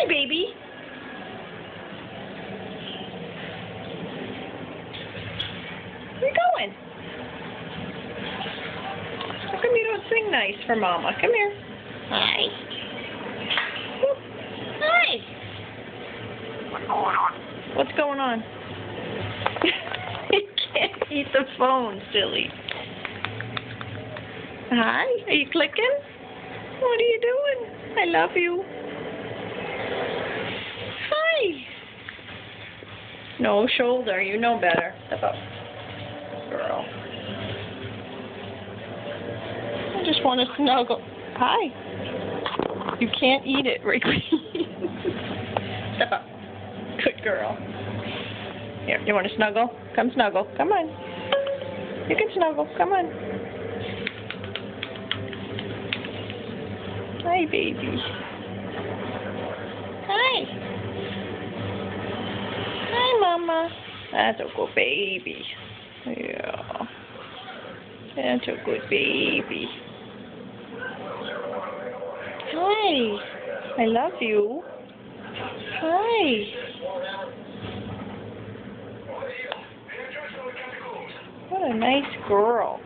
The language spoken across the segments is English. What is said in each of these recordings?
Hi, baby. Where you going? How come you don't sing nice for Mama? Come here. Hi. Hi. What's going on? You can't eat the phone, silly. Hi. Are you clicking? What are you doing? I love you. Hi. No, shoulder. You know better. Step up. Girl. I just want to snuggle. Hi. You can't eat it, Wrigley. Step up. Good girl. Here, you want to snuggle? Come snuggle. Come on. You can snuggle. Come on. Hi, baby. Hi. Hi, Mama. That's a good baby. Yeah. That's a good baby. Hi. I love you. Hi. What a nice girl.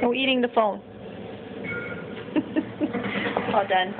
No eating the phone. All done.